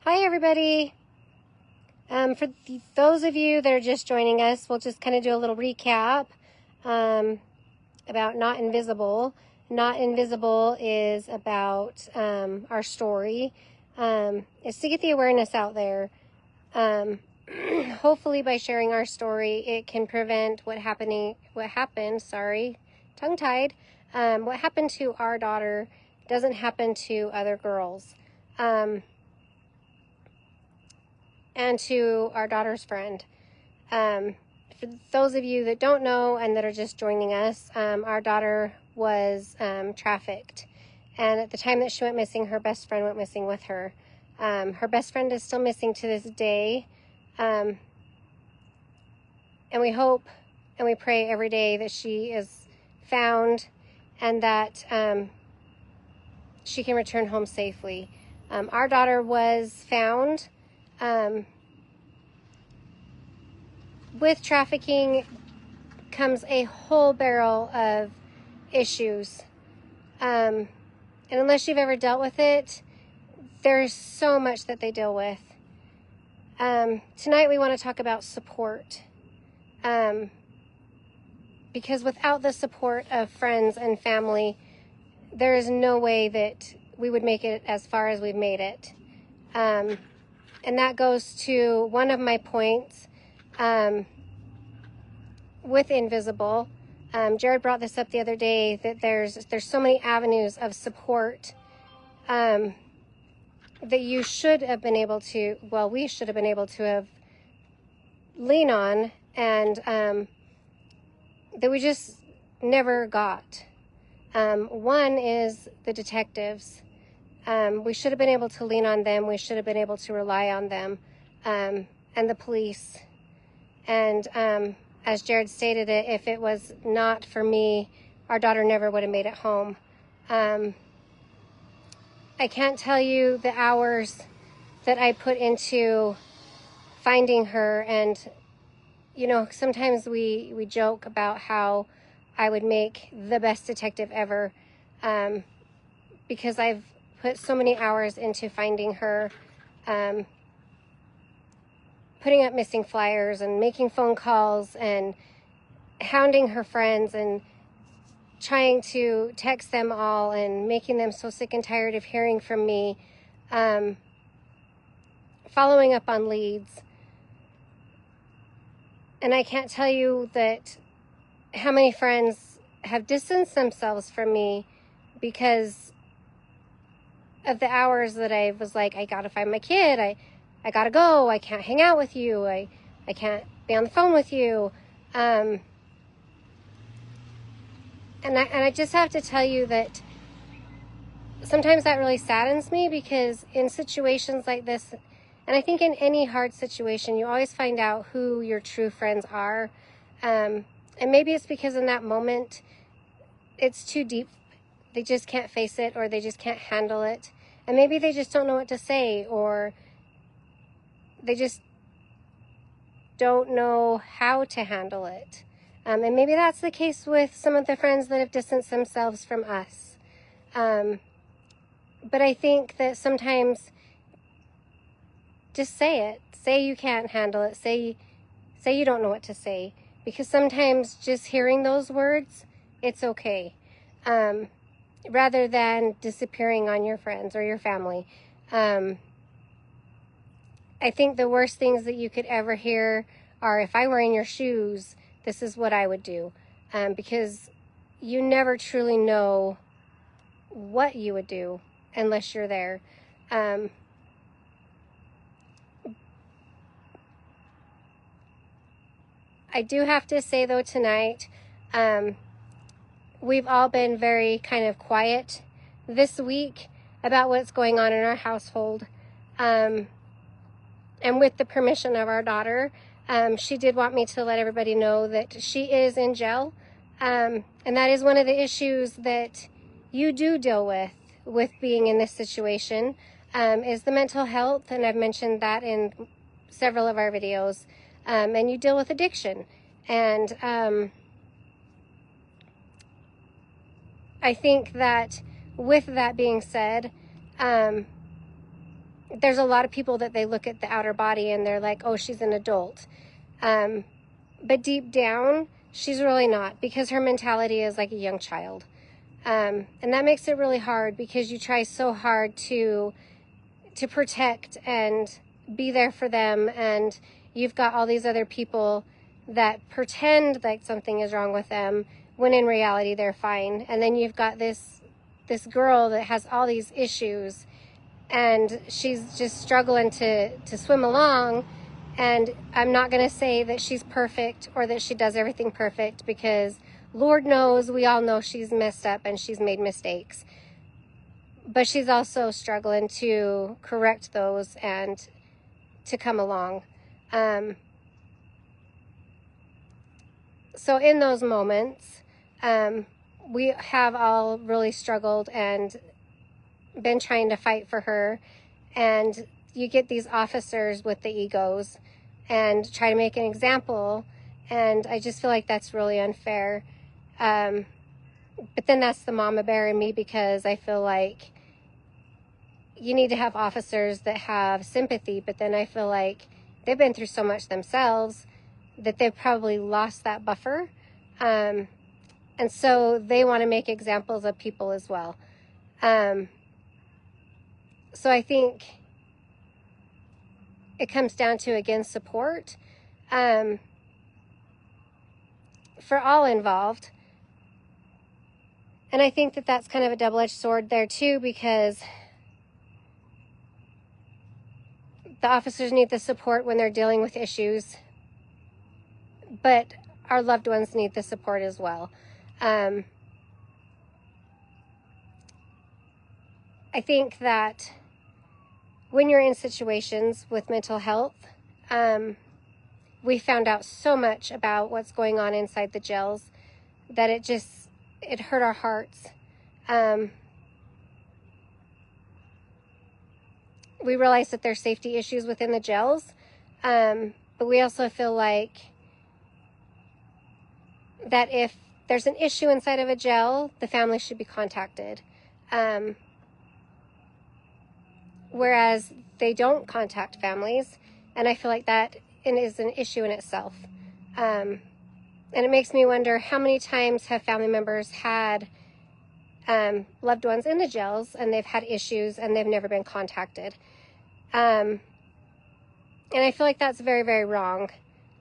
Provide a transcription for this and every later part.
Hi, everybody. For those of you that are just joining us, we'll just kind of do a little recap about Not Invisible. Not Invisible is about our story. It's to get the awareness out there. Hopefully, by sharing our story, it can prevent what happened. Tongue-tied. What happened to our daughter doesn't happen to other girls. And to our daughter's friend. For those of you that don't know and that are just joining us, our daughter was trafficked. And at the time that she went missing, her best friend went missing with her. Her best friend is still missing to this day. And we hope and we pray every day that she is found and that she can return home safely. Our daughter was found. With trafficking comes a whole barrel of issues. And unless you've ever dealt with it, there's so much that they deal with. Tonight we want to talk about support. Because without the support of friends and family, there is no way that we would make it as far as we've made it. And that goes to one of my points with Invisible. Jared brought this up the other day, that there's so many avenues of support that you should have been able to, well, we should have been able to have lean on, and that we just never got. One is the detectives. We should have been able to lean on them. We should have been able to rely on them, and the police. And as Jared stated it, if it was not for me, our daughter never would have made it home. I can't tell you the hours that I put into finding her. And, you know, sometimes we joke about how I would make the best detective ever, because I've put so many hours into finding her, putting up missing flyers and making phone calls and hounding her friends and trying to text them all and making them so sick and tired of hearing from me, following up on leads. And I can't tell you that how many friends have distanced themselves from me because of the hours that I was like, I gotta find my kid, I gotta go, I can't hang out with you, I can't be on the phone with you. And I just have to tell you that sometimes that really saddens me, because in situations like this, and I think in any hard situation, you always find out who your true friends are. And maybe it's because in that moment, it's too deep. They just can't face it, or they just can't handle it. And maybe they just don't know what to say, or they just don't know how to handle it. And maybe that's the case with some of the friends that have distanced themselves from us. But I think that sometimes just say it. Say you can't handle it. Say you don't know what to say. Because sometimes just hearing those words, it's okay. Rather than disappearing on your friends or your family. I think the worst things that you could ever hear are, if I were in your shoes, this is what I would do. Because you never truly know what you would do unless you're there. I do have to say, though, tonight, we've all been very kind of quiet this week about what's going on in our household. And with the permission of our daughter, she did want me to let everybody know that she is in jail. And that is one of the issues that you do deal with being in this situation, is the mental health. And I've mentioned that in several of our videos. And you deal with addiction. And I think that with that being said, there's a lot of people that they look at the outer body and they're like, oh, she's an adult. But deep down, she's really not, because her mentality is like a young child. And that makes it really hard, because you try so hard to protect and be there for them. And you've got all these other people that pretend like something is wrong with them when in reality they're fine. And then you've got this girl that has all these issues, and she's just struggling to swim along. And I'm not going to say that she's perfect or that she does everything perfect, because Lord knows, we all know she's messed up and she's made mistakes. But she's also struggling to correct those and to come along. So in those moments, we have all really struggled and been trying to fight for her. And you get these officers with the egos and try to make an example. And I just feel like that's really unfair. But then that's the mama bear in me, because I feel like you need to have officers that have sympathy, but then I feel like they've been through so much themselves that they've probably lost that buffer. And so they want to make examples of people as well. So I think it comes down to, again, support for all involved. And I think that that's kind of a double-edged sword there too, because the officers need the support when they're dealing with issues, but our loved ones need the support as well. I think that when you're in situations with mental health, we found out so much about what's going on inside the jails that it hurt our hearts. We realize that there's safety issues within the jails, but we also feel like that if there's an issue inside of a jail, the family should be contacted. Whereas they don't contact families, and I feel like that is an issue in itself. And it makes me wonder, how many times have family members had loved ones in the jails and they've had issues and they've never been contacted? And I feel like that's very, very wrong.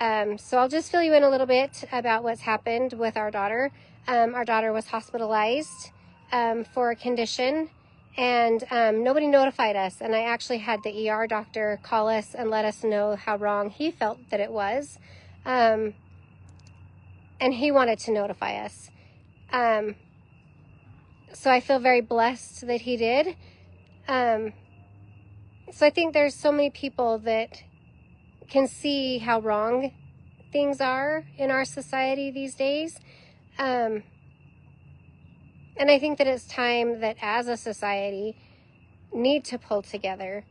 So I'll just fill you in a little bit about what's happened with our daughter. Our daughter was hospitalized for a condition, and nobody notified us. And I actually had the ER doctor call us and let us know how wrong he felt that it was. And he wanted to notify us. So I feel very blessed that he did. So I think there's so many people that can see how wrong things are in our society these days. And I think that it's time that as a society need to pull together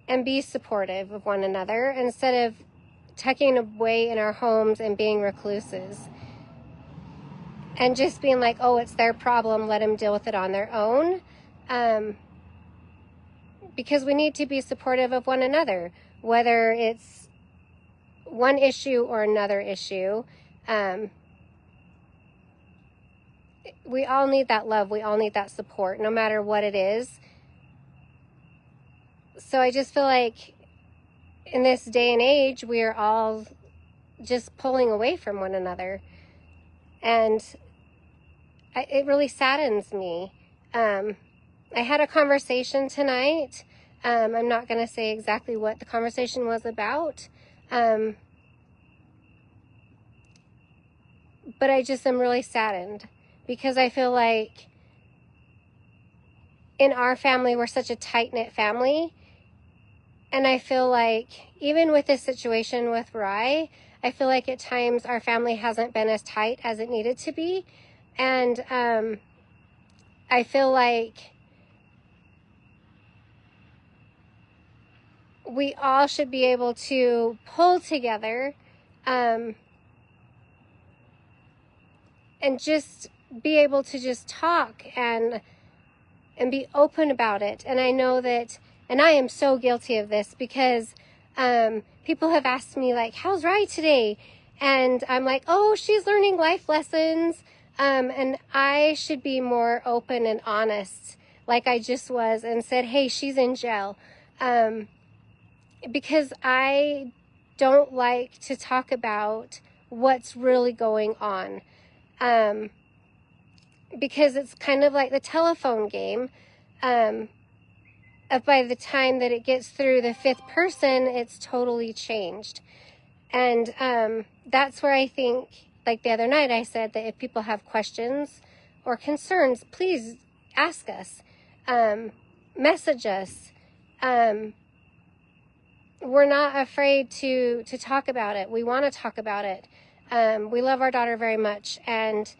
and be supportive of one another, instead of tucking away in our homes and being recluses and just being like, oh, it's their problem, let them deal with it on their own. Because we need to be supportive of one another, whether it's one issue or another issue. We all need that love. We all need that support, no matter what it is. So I just feel like in this day and age, we are all just pulling away from one another. And it really saddens me. I had a conversation tonight. I'm not going to say exactly what the conversation was about. But I just am really saddened, because I feel like in our family, we're such a tight-knit family. And I feel like even with this situation with Rye, I feel like at times our family hasn't been as tight as it needed to be. And I feel like we all should be able to pull together and just be able to just talk and be open about it. And I know that And I am so guilty of this because people have asked me, like, how's Rai today? And I'm like, oh, she's learning life lessons. And I should be more open and honest, like I just was, and said, hey, she's in jail. Because I don't like to talk about what's really going on. Because it's kind of like the telephone game. By the time that it gets through the fifth person, it's totally changed. And that's where I think, like the other night, I said that if people have questions or concerns, please ask us, message us. We're not afraid to talk about it. We want to talk about it. We love our daughter very much, and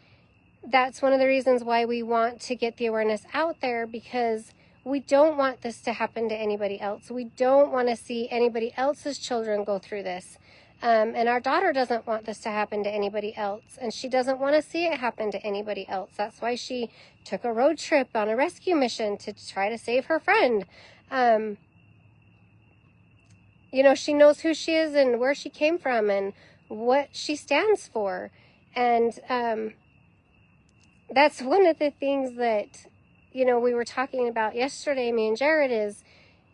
that's one of the reasons why we want to get the awareness out there, because we don't want this to happen to anybody else. We don't want to see anybody else's children go through this. And our daughter doesn't want this to happen to anybody else. And she doesn't want to see it happen to anybody else. That's why she took a road trip on a rescue mission to try to save her friend. You know, she knows who she is and where she came from and what she stands for. And that's one of the things that, you know, we were talking about yesterday, me and Jared, is,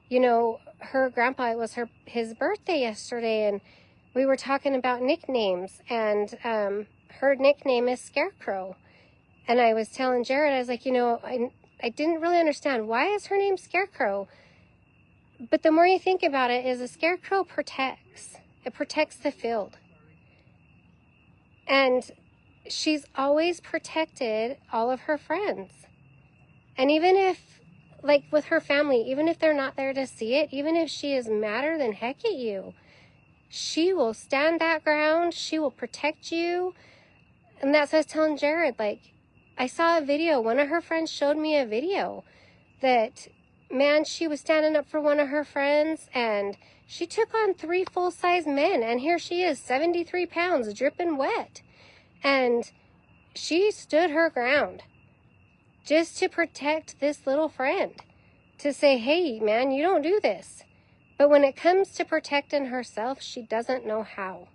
you know, her grandpa, it was his birthday yesterday, and we were talking about nicknames, and her nickname is Scarecrow. And I was telling Jared, I was like, you know, I didn't really understand, why is her name Scarecrow? But the more you think about it, is a scarecrow protects. It protects the field. And she's always protected all of her friends. And even if, like with her family, even if they're not there to see it, even if she is madder than heck at you, she will stand that ground. She will protect you. And that's what I was telling Jared. Like, I saw a video. One of her friends showed me a video that, man, she was standing up for one of her friends, and she took on 3 full-size men. And here she is, 73 pounds, dripping wet. And she stood her ground just to protect this little friend, to say, hey, man, you don't do this. But when it comes to protecting herself, she doesn't know how.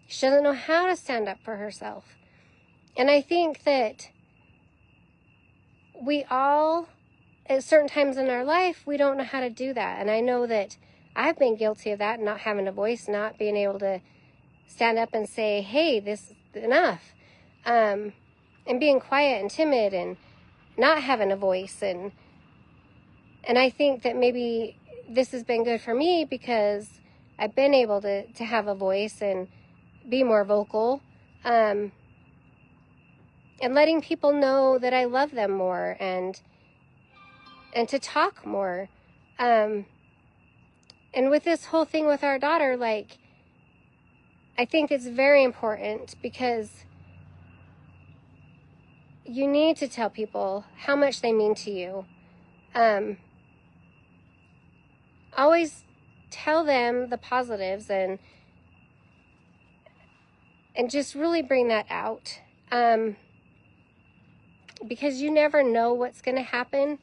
She doesn't know how to stand up for herself. And I think that we all, at certain times in our life, we don't know how to do that. And I know that I've been guilty of that, not having a voice, not being able to stand up and say, hey, this is enough. And being quiet and timid and not having a voice. And I think that maybe this has been good for me, because I've been able to have a voice and be more vocal, and letting people know that I love them more, and to talk more. And with this whole thing with our daughter, like, I think it's very important, because you need to tell people how much they mean to you. Always tell them the positives, and just really bring that out. Because you never know what's going to happen.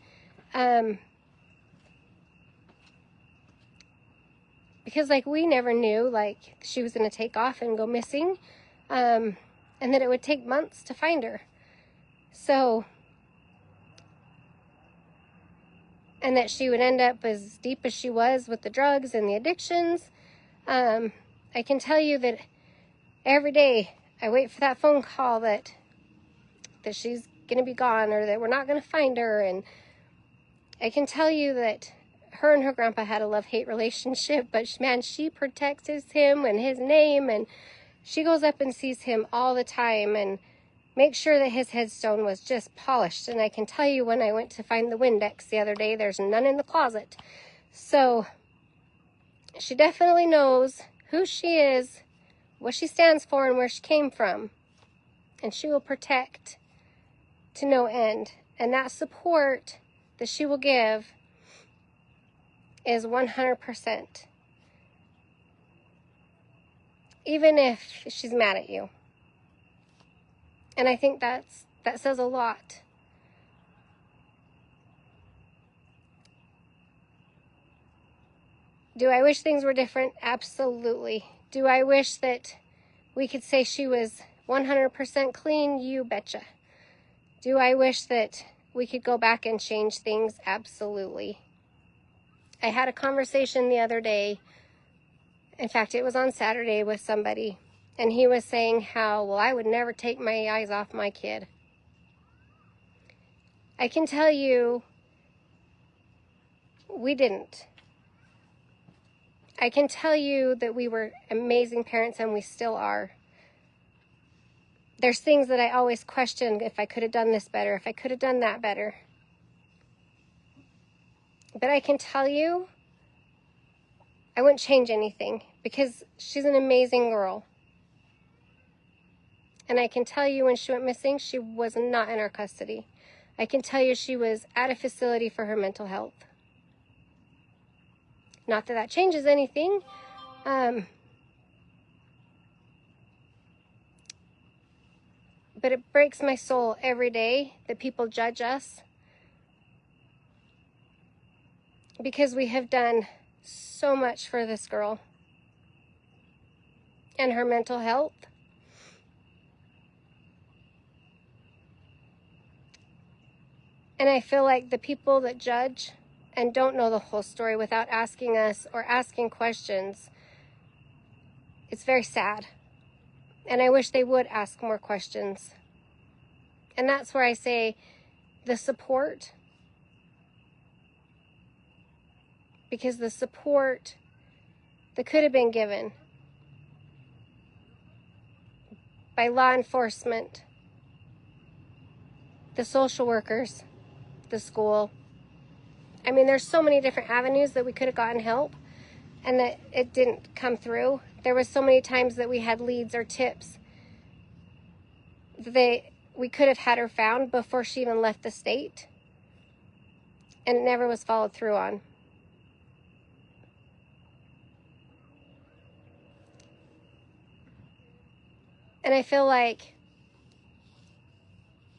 Because, like, we never knew, like, she was going to take off and go missing. And that it would take months to find her. So, and that she would end up as deep as she was with the drugs and the addictions. I can tell you that every day I wait for that phone call that she's going to be gone, or that we're not going to find her. And I can tell you that her and her grandpa had a love-hate relationship, but man, she protects him and his name, and she goes up and sees him all the time and makes sure that his headstone was just polished. And I can tell you, when I went to find the Windex the other day, there's none in the closet. So she definitely knows who she is, what she stands for, and where she came from. And she will protect to no end. And that support that she will give is 100%. Even if she's mad at you. And I think that says a lot. Do I wish things were different? Absolutely. Do I wish that we could say she was 100% clean? You betcha. Do I wish that we could go back and change things? Absolutely. I had a conversation the other day. In fact, it was on Saturday with somebody, and he was saying how, well, I would never take my eyes off my kid. I can tell you, we didn't. I can tell you that we were amazing parents, and we still are. There's things that I always question, if I could have done this better, if I could have done that better. But I can tell you, I wouldn't change anything, because she's an amazing girl. And I can tell you, when she went missing, she was not in our custody. I can tell you she was at a facility for her mental health. Not that that changes anything. But it breaks my soul every day that people judge us, because we have done so much for this girl and her mental health. And I feel like the people that judge and don't know the whole story without asking us or asking questions, it's very sad. And I wish they would ask more questions. And that's where I say the support, because the support that could have been given by law enforcement, the social workers, the school. I mean, there's so many different avenues that we could have gotten help, and that it didn't come through. There was so many times that we had leads or tips that we could have had her found before she even left the state, and it never was followed through on. And I feel like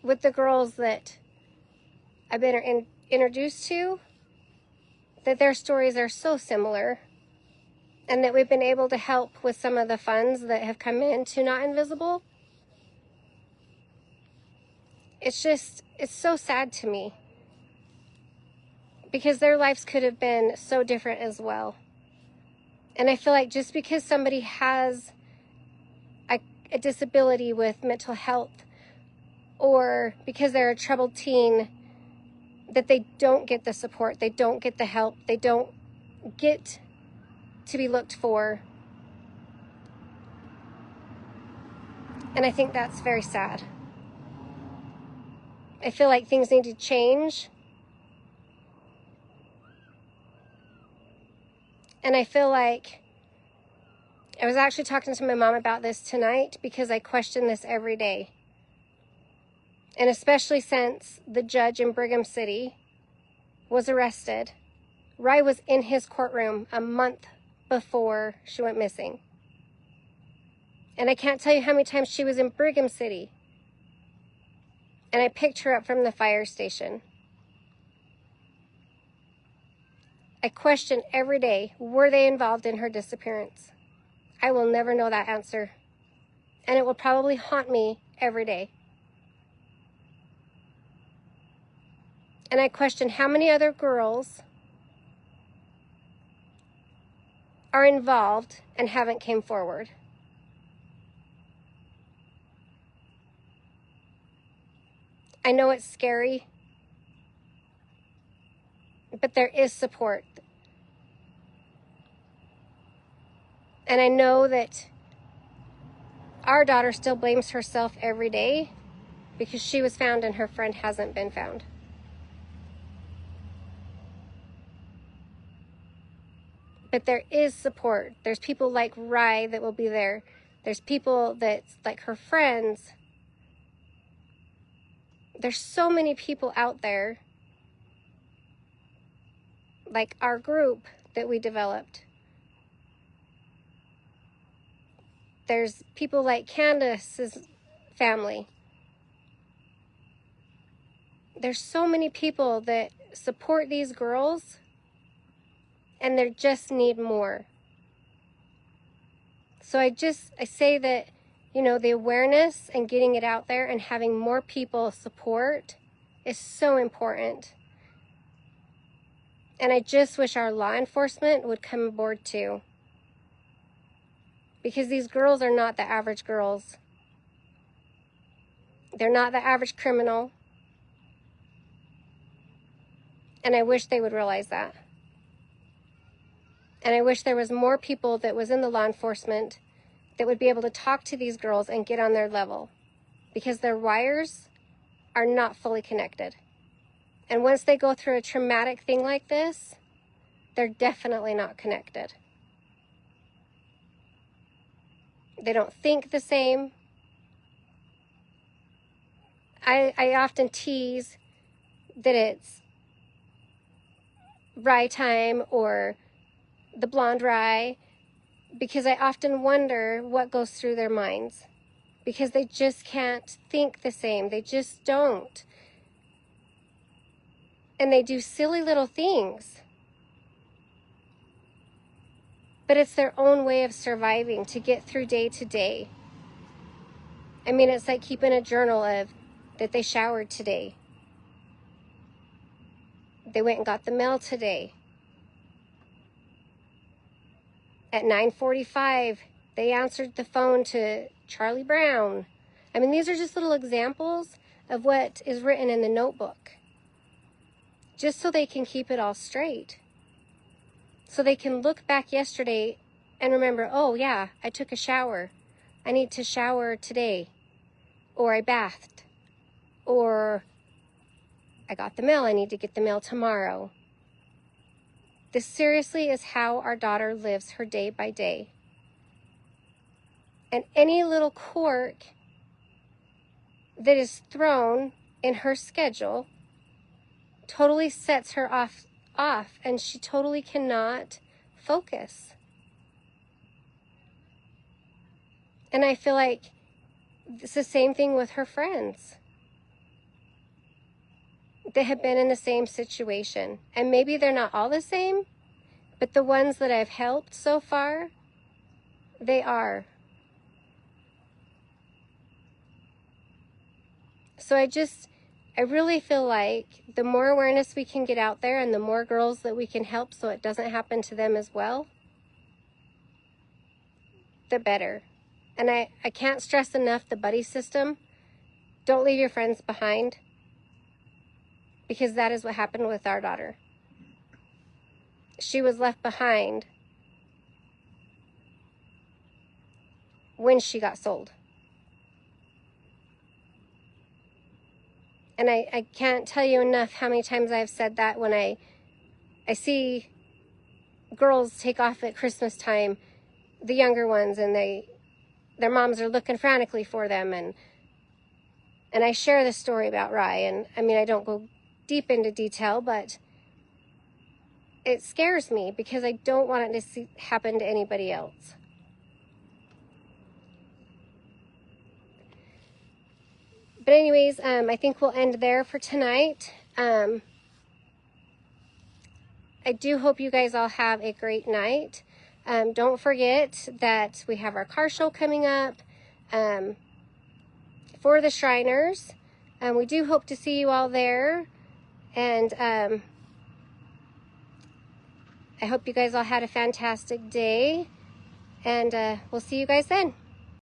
with the girls that I've been introduced to, that their stories are so similar, and that we've been able to help with some of the funds that have come in to Not Invisible. It's so sad to me, because their lives could have been so different as well. And I feel like just because somebody has a disability with mental health, or because they're a troubled teen, that they don't get the support, they don't get the help, they don't get to be looked for. And I think that's very sad. I feel like things need to change. And I feel like, I was actually talking to my mom about this tonight, because I question this every day. And especially since the judge in Brigham City was arrested, Rye was in his courtroom a month before she went missing. And I can't tell you how many times she was in Brigham City, and I picked her up from the fire station. I question every day, were they involved in her disappearance? I will never know that answer, and it will probably haunt me every day. And I question how many other girls are involved and haven't came forward. I know it's scary, but there is support. And I know that our daughter still blames herself every day, because she was found and her friend hasn't been found. But there is support. There's people like Rye that will be there. There's people that's like her friends. There's so many people out there, like our group that we developed. There's people like Candace's family. There's so many people that support these girls and they just need more. So I say that, you know, the awareness and getting it out there and having more people support is so important. And I just wish our law enforcement would come aboard too. Because these girls are not the average girls. They're not the average criminal. And I wish they would realize that. And I wish there was more people that was in the law enforcement that would be able to talk to these girls and get on their level. Because their wires are not fully connected. And once they go through a traumatic thing like this, they're definitely not connected. They don't think the same. I often tease that it's rye time or the blonde rye, because I often wonder what goes through their minds, because they just can't think the same. They just don't. And they do silly little things. But it's their own way of surviving to get through day to day. I mean, it's like keeping a journal of that they showered today. They went and got the mail today. At 9:45, they answered the phone to Charlie Brown. I mean, these are just little examples of what is written in the notebook. Just so they can keep it all straight. So they can look back yesterday and remember, oh yeah, I took a shower. I need to shower today. Or I bathed. Or I got the mail. I need to get the mail tomorrow. This seriously is how our daughter lives her day by day. And any little quirk that is thrown in her schedule totally sets her off, and she totally cannot focus. And I feel like it's the same thing with her friends that have been in the same situation. And maybe they're not all the same, but the ones that I've helped so far, they are. So I really feel like the more awareness we can get out there and the more girls that we can help so it doesn't happen to them as well, the better. And I can't stress enough the buddy system. Don't leave your friends behind, because that is what happened with our daughter. She was left behind when she got sold. And I can't tell you enough how many times I've said that when I see girls take off at Christmas time, the younger ones, and their moms are looking frantically for them. And I share this story about Rye. And I mean, I don't go deep into detail, but it scares me because I don't want it to happen to anybody else. But anyways, I think we'll end there for tonight. I do hope you guys all have a great night. Don't forget that we have our car show coming up for the Shriners. We do hope to see you all there. And I hope you guys all had a fantastic day. And we'll see you guys then.